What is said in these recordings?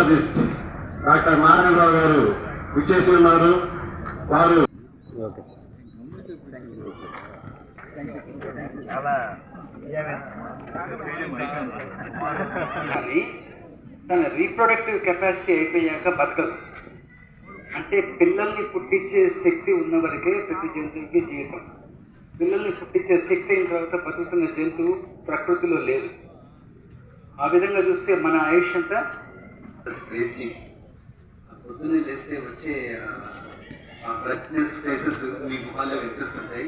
Neurologist doctor Narayana Rao గారు విచ్చేసి ఉన్నారు. వారు తన రీప్రొడక్టివ్ కెపాసిటీ అయిపోయాక బతకదు. అంటే పిల్లల్ని పుట్టించే శక్తి ఉన్న వరకే ప్రతి జంతువుకి జీవితం. పిల్లల్ని పుట్టించే శక్తి అయిన తర్వాత బతుకుతున్న జంతువు ప్రకృతిలో లేదు. ఆ విధంగా చూస్తే మన ఆయుష్ అంతా పొద్దున్నే లేస్తే వచ్చే ఆ బ్రైట్నెస్ ఫేసెస్ మీ మొహాల్లో వినిపిస్తుంటాయి.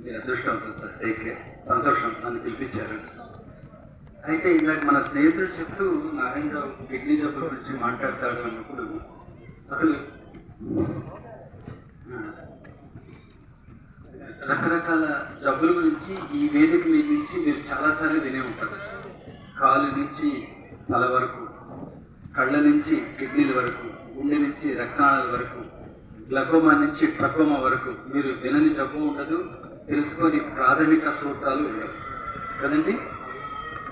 మీ అదృష్టం ఉంటుంది సార్. Take care. సంతోషం నన్ను పిలిపించారు. అయితే ఇందాక మన స్నేహితుడు చెప్తూ నారాయణరావు కిడ్నీ జబ్బుల గురించి మాట్లాడతాడు అన్నప్పుడు అసలు రకరకాల జబ్బుల గురించి ఈ వేదిక మీద నుంచి మీరు చాలాసార్లు వినే ఉంటారు. కాలు నుంచి తల వరకు, కళ్ళ నుంచి కిడ్నీల వరకు, గుండె నుంచి రక్తనాళాల వరకు, గ్లకోమా నుంచి ట్రకోమా వరకు మీరు వినని జబ్బు ఉండదు, తెలుసుకొని ప్రాథమిక సూత్రాలు ఉండవు కదండి.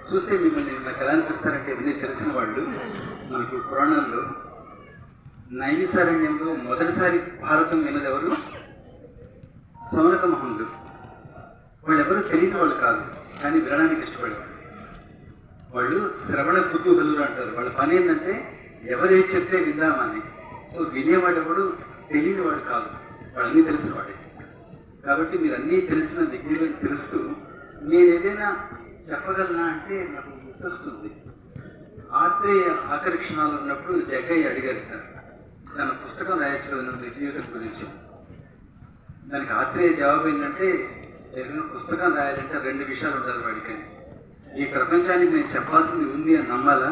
చూస్తే మిమ్మల్ని నాకు ఎలా అనిపిస్తారంటే ఇవన్నీ తెలిసిన వాళ్ళు మనకు పురాణాల్లో నైమిసారణ్యంలో మొదటిసారి భారతం విన్నది ఎవరు? సౌనక మహములు. వాళ్ళెవరూ తెలియని వాళ్ళు కాదు, కానీ వినడానికి ఇష్టపడేవాళ్ళు. వాళ్ళు శ్రవణ కుతూహలులు అంటారు. వాళ్ళ పని ఏంటంటే ఎవరే చెప్తే విందామని. సో వినేవాడు ఎవడు తెలియని వాడు కాదు, వాళ్ళన్నీ తెలిసిన వాడే. కాబట్టి మీరు అన్నీ తెలిసిన విజ్ఞానం తెలుస్తూ నేను ఏదైనా చెప్పగలనా అంటే నాకు గుర్తొస్తుంది. ఆత్రేయ ఆఖరి క్షణాలు ఉన్నప్పుడు జగ్గయ్య అడిగారు తన పుస్తకం రాయొచ్చు కదా జీవితం గురించి. దానికి ఆత్రేయ జవాబు ఏంటంటే ఏదైనా పుస్తకం రాయాలంటే 2 విషయాలు ఉండాలి వాడికని. ఈ ప్రపంచానికి నేను చెప్పాల్సింది ఉంది అని నమ్మాలా,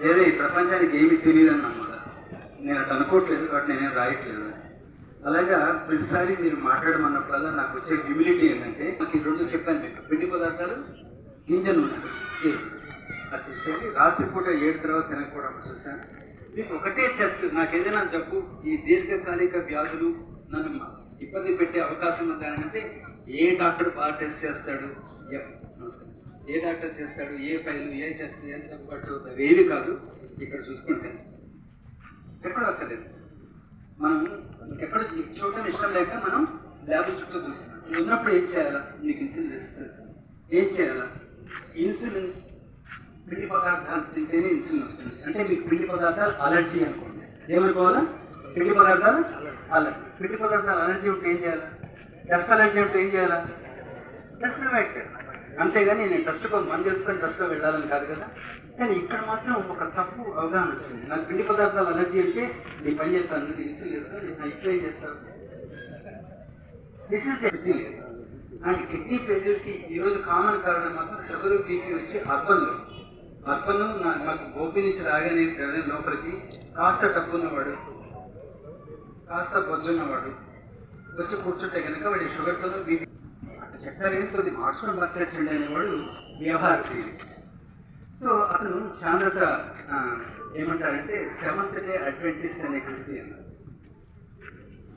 లేదా ఈ ప్రపంచానికి ఏమీ తెలియదని నమ్మాలా. నేను అటు అనుకోవట్లేదు కాబట్టి నేనేం రాయట్లేదు. అలాగా ప్రతిసారి మీరు మాట్లాడమన్నప్పుడల్లా నాకు వచ్చే హ్యూమిలిటీ ఏంటంటే నాకు ఈ 2 చెప్పాను మీకు. పిండి పదార్థాలు, గింజ నూనె. అది చూసేది రాత్రిపూట 7 తర్వాత తినకపోవడం చూసాను. మీకు ఒకటే టెస్ట్, నాకు ఏదైనా జబ్బు ఈ దీర్ఘకాలిక వ్యాధులు నన్ను ఇబ్బంది పెట్టే అవకాశం ఉందని అంటే ఏ డాక్టర్ బాగా టెస్ట్ చేస్తాడు, ఏ డాక్టర్ చేస్తాడు, ఏ ఫైలు ఏ చేస్తుంది, ఎంత డబ్బు ఖర్చు అవుతుంది, ఏవి కాదు. ఇక్కడ చూసుకుంటే ఎక్కడ అక్కర్లేదు. మనం ఎక్కడ చూడటం ఇష్టం లేక మనం ల్యాబ్ చుట్టూ చూస్తున్నాం. ఉన్నప్పుడు ఏం చేయాలా? నీకు ఇన్సులిన్ రెసిస్టెన్స్ ఏం చేయాలా? ఇన్సులిన్ పిండి పదార్థాలు తింటేనే ఇన్సులిన్ వస్తుంది. అంటే మీకు పిండి పదార్థాలు అలర్జీ అనుకోండి. ఏమనుకోవాలా? పిండి పదార్థాలు అలర్జీ. పిండి పదార్థాలు అలర్జీ ఉంటే ఏం చేయాలా? డస్ట్ అలర్జీ ఉంటే ఏం చేయాలా? డస్ట్ అవాయిడ్ చేయాలి. అంతేగాని నేను డస్ట్కో మందు చేసుకొని డస్ట్లో వెళ్ళాలని కాదు కదా. కానీ ఇక్కడ మాత్రం ఒక తప్పు అవగాహన వచ్చింది. నాకు పిండి పదార్థాలు అలర్జీ అంటే నేను పని చేస్తాను, ఇన్సులిన్ చేస్తాను, నేను ఇట్లా ఏం చేస్తాను. This is the city. And kidney ఫెయిల్యూర్కి ఈరోజు కామన్ కారణం మాత్రం షుగర్, బీపీ వచ్చి అర్బన్ మాకు గోపి నుంచి రాగానే లోపలికి కాస్త డబ్బు ఉన్నవాడు, కాస్త బొజ్జున్నవాడు వచ్చి కూర్చుంటే కనుక వాడి షుగర్తో బీపీ చక్కెర ఏం కొద్ది మార్చుకొని బతకచ్చండి అనేవాడు వ్యవహారశీలి. సో అతను చాలా ఏమంటారంటే 7th డే అడ్వెంటిస్ట్ అనే క్రిస్టియన్.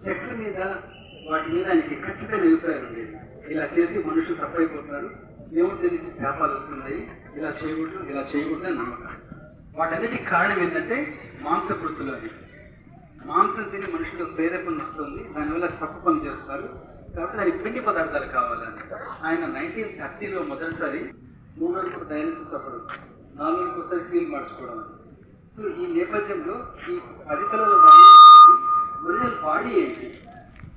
సెక్స్ మీద వాటి మీద ఆయనకి ఖచ్చితంగా అభిప్రాయం ఉండేది. ఇలా చేసి మనుషులు తప్పైపోతున్నారు, దేవుడి నుంచి శాపాలు వస్తున్నాయి, ఇలా చేయకూడదు అని నమ్మకం. వాటన్నిటికి కారణం ఏంటంటే మాంసకృతులు అని. మాంసం తిని మనుషులు ప్రేరేపణ వస్తుంది, దానివల్ల తప్పు పని చేస్తారు. కాబట్టి దానికి పిండి పదార్థాలు కావాలని ఆయన 1930లో మొదటిసారి 3 రోజులకు డయాలిసిస్ అప్పుడు 4 రోజులకు ఒకసారి కీలు మార్చుకోవడం. సో ఈ నేపథ్యంలో ఈ పరికరాలు రాయడానికి ఒరిజినల్ బాడీ ఏంటి?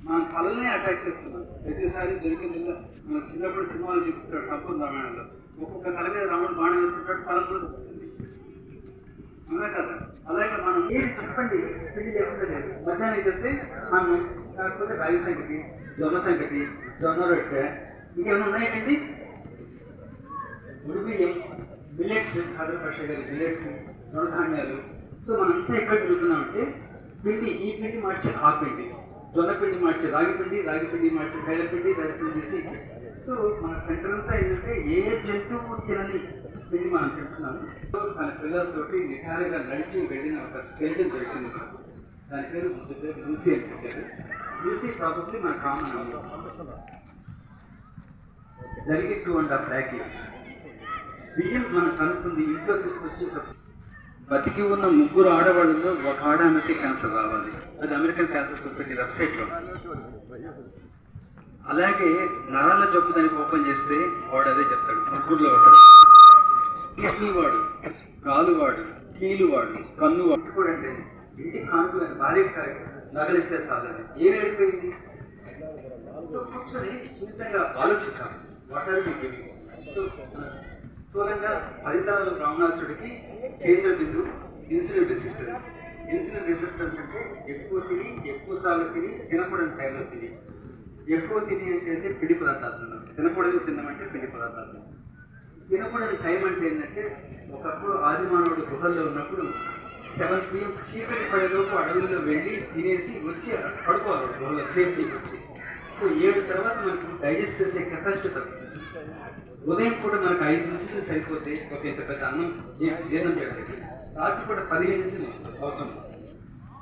మనం కళల్నే అటాక్ చేస్తున్నాం. ప్రతిసారి దొరికిందిలో మనకు చిన్నప్పుడు సినిమాలు చూపిస్తాడు సంపూర్ణ రామాయణంలో. ఒక్కొక్క కళ మీద రాముడు బాణం వేస్తుంటాడు, కళ చూస్తుంది. అవునా కదా? అలాగే మనం ఏది చెప్పండి పిండి లేకుండా లేదు. మధ్యాహ్నం చెప్తే మనం కాకపోతే రాగి సంగతి, జొన్న సంగతి, జొన్న రొట్టె, ఇంకేమైనా ఉన్నాయండి బియ్యం, మిల్లెట్స్, అదర్ పక్షాలు మిల్లెట్స్, ధనధాన్యాలు. సో మనంతా ఎక్కడ తిరుగుతున్నామంటే పిండి, ఈ పిండి మార్చి ఆ పిండి, జొన్న పిండి మార్చి రాగి పిండి, రాగి పిండి మార్చి బెల్లపిండి, బెల్లపిండి చేసి. సో మన సెంటర్ అంతా ఏంటంటే ఏ జంతువు తినని పిండి మనం తింటున్నాము. తన పిల్లలతోటి నిటారుగా నడిచి వెళ్ళిన ఒక స్కెల్టన్ దొరికింది మనకు. దాని పేరు ముందు పేరు లూసీ అని పెట్టారు. లూసీ ప్రాబబ్లీ మన కామన్ జరిగి 2.5 years. బియ్యం మనం కనుక్కుంది ఇంట్లో తీసుకొచ్చి బతికి ఉన్న 3 ఆడవాళ్ళలో ఒక ఆడమెకి క్యాన్సర్ రావాలి. అది అమెరికన్ క్యాన్సర్ సొసైటీ వెబ్సైట్లో. అలాగే నరాల జబ్బు దానికి ఓపెన్ చేస్తే వాడు అదే చెప్తాడు. 3లో ఒకడు కిడ్నీ వాడు, కాలు వాడు, కీలు వాడు, కన్ను వాడు కూడా. అంటే ఇంటి కాంతులు భార్య నగలిస్తే చాలని ఏం అయిపోయింది. సో కూర్చొని సున్నితంగా ఆలోచిస్తాం. What are we giving? So స్థూలంగా ఫలితాలు రావణాసుడికి కేంద్ర బిందు ఇన్సులిన్ రెసిస్టెన్స్. ఇన్సులిన్ రెసిస్టెన్స్ అంటే ఎక్కువ తిని, ఎక్కువ సార్లు తిని, తినకూడని టైంలో తిని. ఎక్కువ తిని అంటే పిండి పదార్థాలు తిన్నాం, తినకూడదు తిన్నామంటే పిండి పదార్థాలు. తినకూడని టైం అంటే ఏంటంటే ఒకప్పుడు ఆది మానవుడు గుహల్లో ఉన్నప్పుడు 7 PM చీకటి పడేలోపు అడవుల్లో వెళ్ళి తినేసి వచ్చి పడుకోవాలి గుహలో సేఫ్టీకి వచ్చి. సో 7 తర్వాత మనకు డైజెస్ట్ చేసే కెపాసిటీ తగ్గుతుంది. ఉదయం పూట మనకు 5 నిమిషాలు సరిపోతే ఒక ఇంత పెద్ద అన్నం జీర్ణం చేయడానికి. రాత్రి పూట 15 నిమిషాలు అవసరం.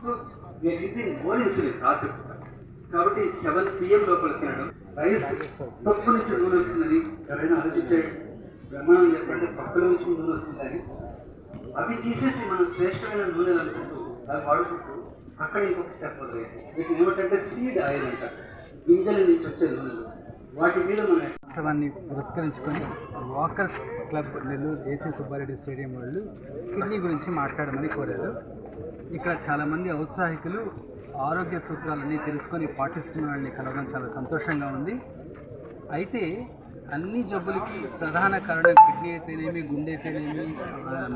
So we're using more insulin రాత్రి పూట. కాబట్టి 7 PM లోపల తినడం. రైస్ పప్పు నుంచి నూనె వస్తుందని ఎవరైనా ఆలోచించాడు? బ్రహ్మాండం చెప్పండి, పప్పుల నుంచి నూనె వస్తుందని. అవి తీసేసి మనం శ్రేష్టమైన నూనెలు అనుకుంటూ అవి వాడుకుంటూ అక్కడ ఇంకొక స్టెప్ వదిలేదు. వీటిని ఏమిటంటే సీడ్ ఆయిల్ అంటారు. గింజల నుంచి వచ్చే నూనెలు. వాటి మీద మన ఉత్సవాన్ని పురస్కరించుకొని walkers club Nellore AC Subba Reddy stadium వాళ్ళు కిడ్నీ గురించి మాట్లాడమని కోరారు. ఇక్కడ చాలామంది ఔత్సాహికులు ఆరోగ్య సూత్రాలన్నీ తెలుసుకొని పాటిస్తున్న వాళ్ళని కలవడం చాలా సంతోషంగా ఉంది. అయితే అన్ని జబ్బులకి ప్రధాన కారణం కిడ్నీ అయితేనేమి, గుండె అయితేనేమి,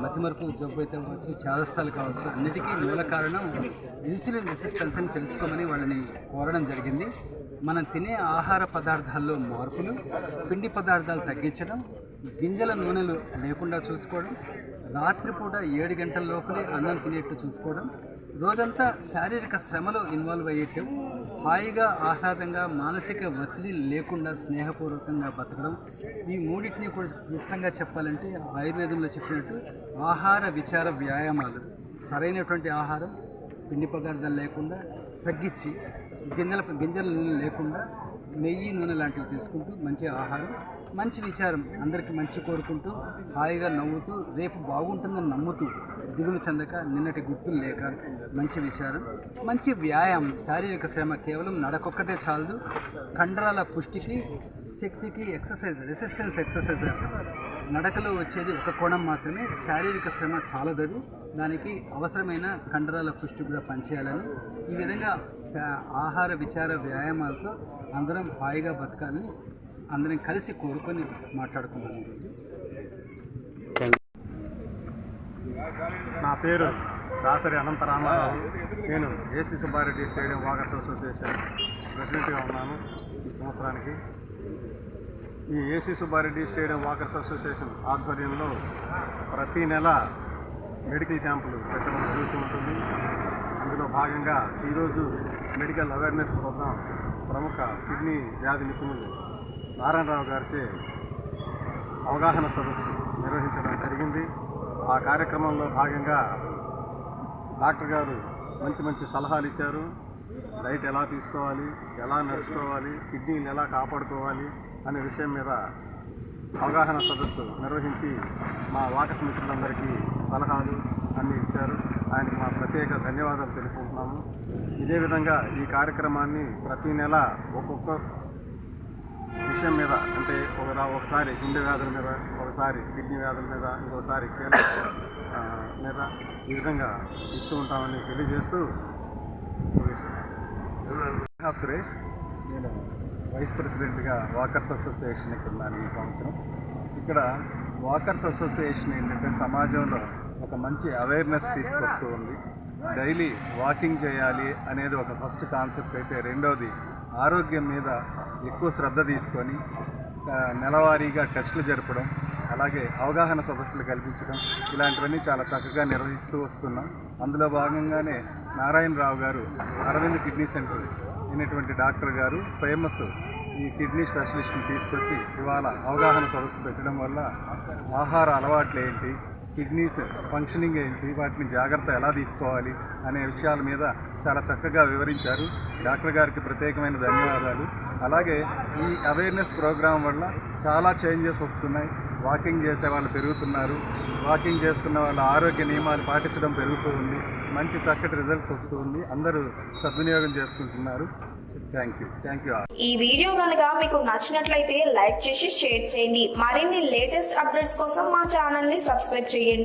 మతిమరుపు జబ్బు అయితే కావచ్చు, చాదస్తాలు కావచ్చు, అన్నిటికీ మూల కారణం ఇన్సులిన్ రెసిస్టెన్స్ అని తెలుసుకోమని వాళ్ళని కోరడం జరిగింది. మనం తినే ఆహార పదార్థాల్లో మార్పులు, పిండి పదార్థాలు తగ్గించడం, గింజల నూనెలు లేకుండా చూసుకోవడం, రాత్రిపూట 7 గంటల లోపలే అన్నం తినేట్టు చూసుకోవడం, రోజంతా శారీరక శ్రమలో ఇన్వాల్వ్ అయ్యేట్టు, హాయిగా ఆహ్లాదంగా మానసిక ఒత్తిడి లేకుండా స్నేహపూర్వకంగా బతకడం. ఈ మూడింటిని కూడా క్లుప్తంగా చెప్పాలంటే ఆయుర్వేదంలో చెప్పినట్టు ఆహార విచార వ్యాయామాలు, సరైనటువంటి ఆహారం, పిండి పదార్థాలు లేకుండా తగ్గించి, గింజల నూనె లేకుండా నెయ్యి, నూనె లాంటివి తీసుకుంటూ మంచి ఆహారం, మంచి విచారం, అందరికీ మంచి కోరుకుంటూ హాయిగా నవ్వుతూ రేపు బాగుంటుందని నమ్ముతూ దిగులు చెందక నిన్నటి గుర్తులు లేక మంచి విచారం, మంచి వ్యాయామం, శారీరక శ్రమ కేవలం నడకొక్కటే చాలదు. కండరాల పుష్టికి, శక్తికి ఎక్సర్సైజ్, రెసిస్టెన్స్ ఎక్సర్సైజ్ నడకలో వచ్చేది ఒక కోణం మాత్రమే. శారీరక శ్రమ చాలదది. దానికి అవసరమైన కండరాల పుష్టి కూడా పనిచేయాలని, ఈ విధంగా ఆహార విచార వ్యాయామాలతో అందరం హాయిగా బతకాలని అందరం కలిసి కోరుకొని మాట్లాడుకున్నాను ఈరోజు. నా పేరు దాసరి అనంతరామారావు. నేను AC Subba Reddy stadium walkers association ప్రెసిడెంట్గా ఉన్నాను ఈ సంవత్సరానికి. ఈ AC Subba Reddy stadium walkers association ఆధ్వర్యంలో ప్రతి నెల మెడికల్ క్యాంపులు పెట్టడం జరుగుతూ ఉంటుంది. అందులో భాగంగా ఈరోజు మెడికల్ అవేర్నెస్ ప్రోగ్రాం ప్రముఖ కిడ్నీ వ్యాధి నిపుణులు నారాయణరావు గారిచే అవగాహన సదస్సు నిర్వహించడం జరిగింది. ఆ కార్యక్రమంలో భాగంగా డాక్టర్ గారు మంచి మంచి సలహాలు ఇచ్చారు. డైట్ ఎలా తీసుకోవాలి, ఎలా నడుచుకోవాలి, కిడ్నీలు ఎలా కాపాడుకోవాలి అనే విషయం మీద అవగాహన సదస్సు నిర్వహించి మా వాకర్స్ మిత్రులందరికీ సలహాలు అన్నీ ఇచ్చారు. ఆయనకి మా ప్రత్యేక ధన్యవాదాలు తెలుపుకుంటున్నాము. ఇదే విధంగా ఈ కార్యక్రమాన్ని ప్రతి నెల ఒక్కొక్క విషయం మీద, అంటే ఒకసారి గుండె వ్యాధుల మీద, ఒకసారి కిడ్నీ వ్యాధుల మీద, ఇంకోసారి కీళ్ళ మీద ఈ విధంగా ఇస్తూ ఉంటామని తెలియజేస్తూ సురేష్, నేను వైస్ ప్రెసిడెంట్గా వాకర్స్ అసోసియేషన్ ఇక్కడ ఉన్నాను ఈ సంవత్సరం. ఇక్కడ వాకర్స్ అసోసియేషన్ ఏంటంటే సమాజంలో ఒక మంచి అవేర్నెస్ తీసుకొస్తూ ఉంది. డైలీ వాకింగ్ చేయాలి అనేది ఒక ఫస్ట్ కాన్సెప్ట్ అయితే, రెండవది ఆరోగ్యం మీద ఎక్కువ శ్రద్ధ తీసుకొని నెలవారీగా టెస్టులు జరపడం, అలాగే అవగాహన సదస్సులు కల్పించడం, ఇలాంటివన్నీ చాలా చక్కగా నిర్వహిస్తూ వస్తున్నాం. అందులో భాగంగానే నారాయణరావు గారు అరవింద్ కిడ్నీ సెంటర్ అయినటువంటి డాక్టర్ గారు ఫేమస్ ఈ కిడ్నీ స్పెషలిస్ట్ని తీసుకొచ్చి ఇవాళ అవగాహన సదస్సు పెట్టడం వల్ల ఆహార అలవాట్లు ఏంటి, కిడ్నీస్ ఫంక్షనింగ్ ఏంటి, వాటిని జాగ్రత్త ఎలా తీసుకోవాలి అనే విషయాల మీద చాలా చక్కగా వివరించారు. డాక్టర్ గారికి ప్రత్యేకమైన ధన్యవాదాలు. అలాగే ఈ అవేర్నెస్ ప్రోగ్రాం వల్ల చాలా చేంజెస్ వస్తున్నాయి. వాకింగ్ చేసే వాళ్ళు పెరుగుతున్నారు. వాకింగ్ చేస్తున్న వాళ్ళ ఆరోగ్య నియమాలు పాటించడం పెరుగుతూ ఉంది. మంచి చక్కటి రిజల్ట్స్ వస్తూ ఉంది. అందరూ సద్వినియోగం చేసుకుంటున్నారు. Thank you. ఈ వీడియో కనుక మీకు నచ్చినట్లయితే లైక్ చేసి షేర్ చేయండి. మరిన్ని లేటెస్ట్ అప్డేట్స్ కోసం మా ఛానల్ ని సబ్స్క్రైబ్ చేయండి.